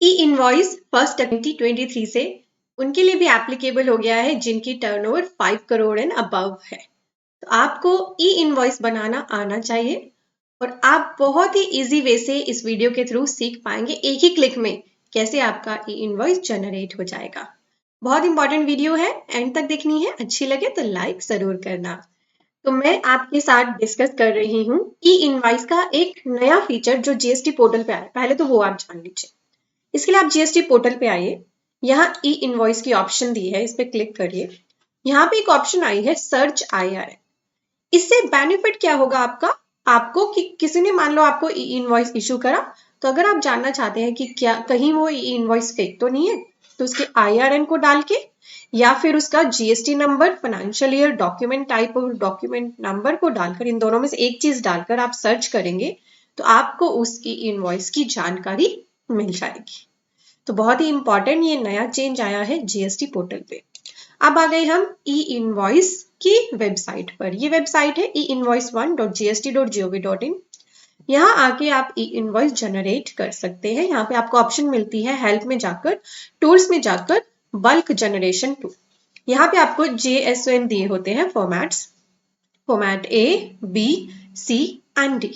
ई invoice 2023 से उनके लिए भी एप्लीकेबल हो गया है जिनकी टर्नओवर 5 करोड़ एंड अबव है। तो आपको ई इनवॉइस बनाना आना चाहिए और आप बहुत ही इजी वे से इस वीडियो के थ्रू सीख पाएंगे एक ही क्लिक में कैसे आपका ई इनवॉइस जनरेट हो जाएगा। बहुत इंपॉर्टेंट वीडियो है, एंड तक देखनी है। अच्छी लगे तो लाइक जरूर करना। तो मैं आपके साथ डिस्कस कर रही हूँ ई इनवॉइस का एक नया फीचर जो जीएसटी पोर्टल पे आया। पहले तो वो आप जान लीजिए। इसके लिए आप जीएसटी पोर्टल पे आइए। यहाँ ई इनवॉइस की ऑप्शन दी है, इस पे क्लिक करिए। यहाँ पे एक ऑप्शन आई है सर्च IRN। इससे बेनिफिट क्या होगा आपको कि किसी ने मान लो आपको ई इनवॉइस इशू करा, तो अगर आप जानना चाहते हैं कि क्या कहीं वो ई इनवॉइस फेक तो नहीं है, तो उसके IRN को डाल के या फिर उसका GST number, financial year, document type और डॉक्यूमेंट नंबर को डालकर, इन दोनों में से एक चीज डालकर आप सर्च करेंगे तो आपको उस ई इनवॉइस की जानकारी मिल जाएगी। तो बहुत ही इंपॉर्टेंट ये नया चेंज आया है जीएसटी पोर्टल पे। अब आ गए हम ई इनवॉइस की वेबसाइट पर। ये वेबसाइट है einvoice1.gst.gov.in। यहाँ आके आप ई इनवॉइस जनरेट कर सकते हैं। यहाँ पे आपको ऑप्शन मिलती है हेल्प में जाकर, टूल्स में जाकर बल्क जनरेशन टूल। यहाँ पे आपको JSON दिए होते हैं formats, format A, B, C and D।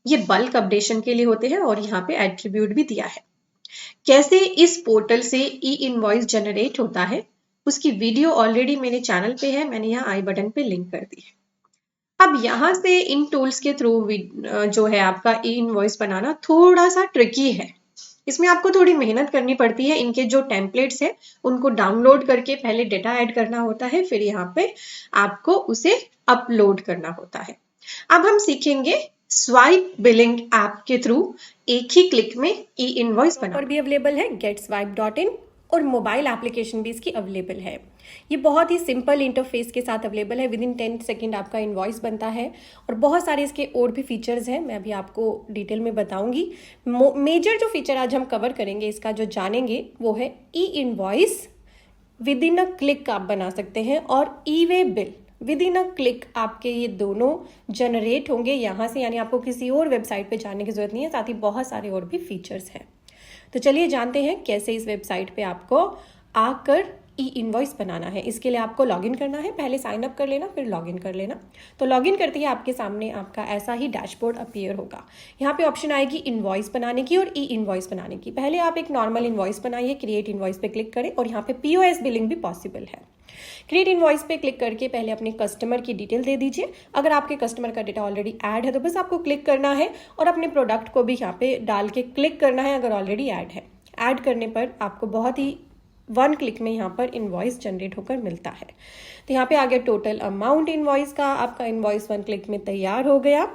ये बल्क अपडेशन के लिए होते हैं और यहाँ पे एट्रीब्यूट भी दिया है। कैसे इस पोर्टल से ई इनवॉइस जनरेट होता है उसकी वीडियो ऑलरेडी मेरे चैनल पे है, मैंने यहाँ आई बटन पे लिंक कर दी है। अब यहाँ से इन टूल्स के थ्रू जो है आपका ई इनवॉइस बनाना थोड़ा सा ट्रिकी है। इसमें आपको थोड़ी मेहनत करनी पड़ती है। इनके जो टेम्पलेट्स है उनको डाउनलोड करके पहले डेटा ऐड करना होता है, फिर यहाँ पे आपको उसे अपलोड करना होता है। अब हम सीखेंगे स्वाइप बिलिंग ऐप के थ्रू एक ही क्लिक में ई इनवॉइस बनाना। पर भी अवेलेबल है GetSwipe.in और मोबाइल एप्लीकेशन भी इसकी अवेलेबल है। ये बहुत ही सिंपल इंटरफेस के साथ अवेलेबल है। विद इन 10 सेकेंड आपका इनवॉइस बनता है और बहुत सारे इसके और भी फीचर्स हैं, मैं अभी आपको डिटेल में बताऊंगी। मेजर जो फीचर आज हम कवर करेंगे इसका जो जानेंगे वो है e invoice within a click आप बना सकते हैं और e way bill within a click आपके ये दोनों जनरेट होंगे यहाँ से, यानी आपको किसी और वेबसाइट पे जाने की जरूरत नहीं है। साथ ही बहुत सारे और भी फीचर्स हैं। तो चलिए जानते हैं कैसे इस वेबसाइट पे आपको आकर ई इनवॉइस बनाना है। इसके लिए आपको लॉगिन करना है। पहले साइन अप कर लेना, फिर लॉगिन कर लेना। तो लॉगिन करते ही आपके सामने आपका ऐसा ही डैशबोर्ड अपीयर होगा। यहाँ पे ऑप्शन आएगी इनवॉइस बनाने की और ई इनवॉइस बनाने की। पहले आप एक नॉर्मल इनवॉइस बनाइए, क्रिएट इनवॉइस पे क्लिक करें और यहाँ पे POS बिलिंग भी पॉसिबल है। क्रिएट इनवॉइस पे क्लिक करके पहले अपने कस्टमर की डिटेल दे दीजिए। अगर आपके कस्टमर का डेटा ऑलरेडी ऐड है तो बस आपको क्लिक करना है और अपने प्रोडक्ट को भी यहाँ पे डाल के क्लिक करना है अगर ऑलरेडी ऐड है। ऐड करने पर आपको बहुत ही 1 क्लिक में यहाँ पर इनवॉइस जनरेट होकर मिलता है। तो यहाँ पे आ गया टोटल अमाउंट इनवॉइस का। आपका इनवॉइस 1 क्लिक में तैयार हो गया।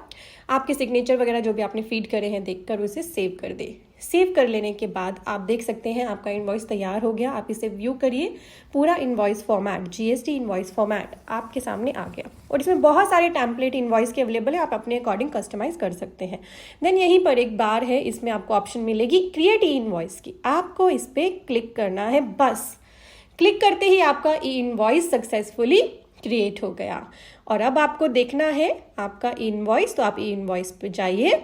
आपके सिग्नेचर वगैरह जो भी आपने फीड करे हैं देखकर उसे सेव कर दे। सेव कर लेने के बाद आप देख सकते हैं आपका इनवॉइस तैयार हो गया। आप इसे व्यू करिए। पूरा invoice format, GST invoice format आपके सामने आ गया और इसमें बहुत सारे टेम्पलेट इनवॉइस के अवेलेबल है। आप अपने अकॉर्डिंग कस्टमाइज कर सकते हैं। देन यहीं पर एक बार है, इसमें आपको ऑप्शन मिलेगी क्रिएट ई इनवॉइस की। आपको इस पर क्लिक करना है। बस क्लिक करते ही आपका ई इनवॉइस सक्सेसफुली क्रिएट हो गया। और अब आपको देखना है आपका इनवॉइस, तो आप ई इनवॉइस पे जाइए।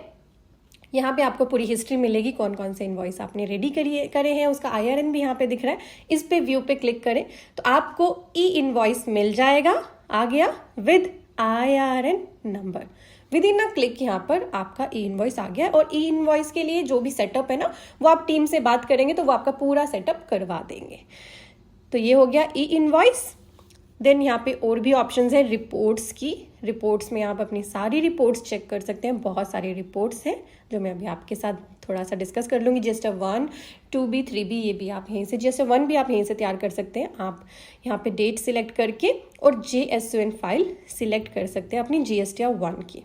यहाँ पे आपको पूरी हिस्ट्री मिलेगी, कौन कौन से इनवॉइस आपने रेडी करे हैं। उसका IRN भी यहाँ पे दिख रहा है। इस पे व्यू पे क्लिक करें तो आपको ई इनवॉइस मिल जाएगा। आ गया with IRN number. With in a click यहाँ पर आपका ई इनवॉइस आ गया। और ई इनवॉइस के लिए जो भी सेटअप है ना, वो आप टीम से बात करेंगे तो वो आपका पूरा सेटअप करवा देंगे। तो ये हो गया ई इनवॉइस। देन यहाँ पे और भी ऑप्शंस है रिपोर्ट्स की। रिपोर्ट्स में आप अपनी सारी रिपोर्ट्स चेक कर सकते हैं। बहुत सारी रिपोर्ट्स हैं जो मैं अभी आपके साथ थोड़ा सा डिस्कस कर लूँगी। GST 1, 2B, 3B ये भी आप यहीं से, GST 1 भी आप यहीं से तैयार कर सकते हैं। आप यहाँ पे डेट सिलेक्ट करके और JSON फाइल सिलेक्ट कर सकते हैं अपनी GST 1 की।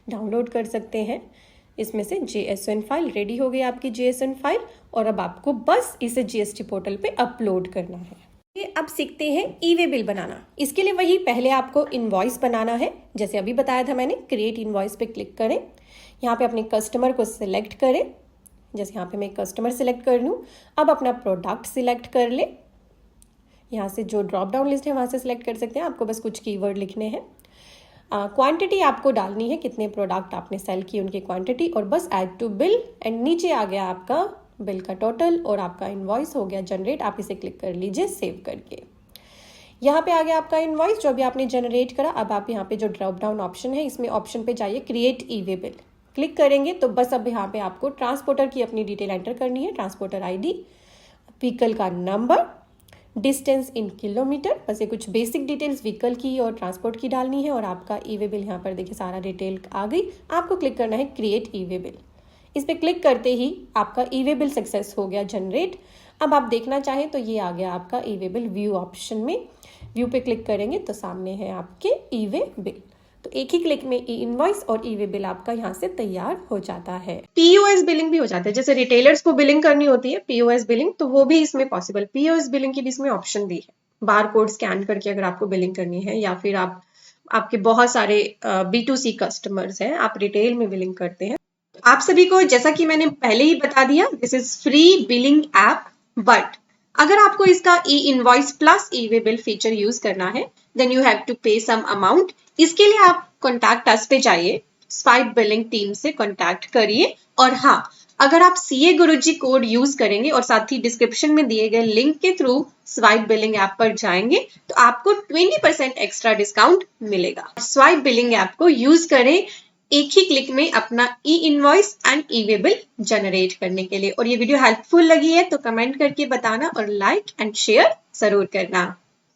डाउनलोड कर सकते हैं इसमें से JSON फाइल। रेडी हो गई आपकी JSON फाइल और अब आपको बस इसे GST पोर्टल पे अपलोड करना है। अब सीखते हैं ई वे बिल बनाना। इसके लिए वही पहले आपको इनवॉइस बनाना है, जैसे अभी बताया था मैंने। क्रिएट इनवॉइस पे क्लिक करें। यहाँ पे अपने कस्टमर को सिलेक्ट करें। जैसे यहाँ पे मैं कस्टमर सिलेक्ट कर लूँ। अब अपना प्रोडक्ट सिलेक्ट कर ले। यहाँ से जो ड्रॉप डाउन लिस्ट है वहाँ से सिलेक्ट कर सकते हैं। आपको बस कुछ कीवर्ड लिखने हैं। क्वांटिटी आपको डालनी है, कितने प्रोडक्ट आपने सेल किए उनकी क्वांटिटी, और बस ऐड टू बिल। एंड नीचे आ गया आपका बिल का टोटल और आपका इनवॉइस हो गया जनरेट। आप इसे क्लिक कर लीजिए सेव करके। यहाँ पे आ गया आपका इनवॉइस जो भी आपने जनरेट करा। अब आप यहाँ पे जो ड्रॉप डाउन ऑप्शन है इसमें ऑप्शन पे जाइए क्रिएट ई वे बिल, क्लिक करेंगे तो बस अब यहाँ पे आपको ट्रांसपोर्टर की अपनी डिटेल एंटर करनी है, ट्रांसपोर्टर आईडी, व्हीकल का नंबर, डिस्टेंस इन किलोमीटर, बस ये कुछ बेसिक डिटेल्स व्हीकल की और ट्रांसपोर्ट की डालनी है और आपका ई वे बिल यहाँ पर देखिए सारा डिटेल आ गई। आपको क्लिक करना है क्रिएट ई वे बिल। इस पर क्लिक करते ही आपका ई वे बिल सक्सेस हो गया जनरेट। अब आप देखना चाहें तो ये आ गया आपका ई वे बिल व्यू ऑप्शन में। व्यू पे क्लिक करेंगे तो सामने है आपके ई वे बिल। तो एक ही क्लिक में ई इनवॉइस और ई वे बिल आपका यहाँ से तैयार हो जाता है। पीओएस बिलिंग भी हो जाता है, जैसे रिटेलर्स को बिलिंग करनी होती है पीओएस बिलिंग, तो वो भी इसमें पॉसिबल। पीओएस बिलिंग की भी इसमें ऑप्शन दी है, बार कोड स्कैन करके अगर आपको बिलिंग करनी है, या फिर आपके बहुत सारे B2C कस्टमर्स हैं, आप रिटेल में बिलिंग करते हैं। आप सभी को जैसा कि मैंने पहले ही बता दिया, this is free billing app, but अगर आपको इसका ई इनवॉइस प्लस ई वे बिल फीचर यूज करना है देन यू हैव टू पे सम अमाउंट। इसके लिए आप कॉन्टैक्ट अस पे जाइए, स्वाइप बिलिंग टीम से कॉन्टैक्ट करिए। और हाँ, अगर आप सीए गुरुजी कोड यूज करेंगे और साथ ही डिस्क्रिप्शन में दिए गए लिंक के थ्रू स्वाइप बिलिंग ऐप पर जाएंगे तो आपको 20% एक्स्ट्रा डिस्काउंट मिलेगा। स्वाइप बिलिंग ऐप को यूज करें एक ही क्लिक में अपना ई invoice and E way bill generate करने के लिए। और ये वीडियो हेल्पफुल लगी है तो कमेंट करके बताना और लाइक एंड शेयर जरूर करना।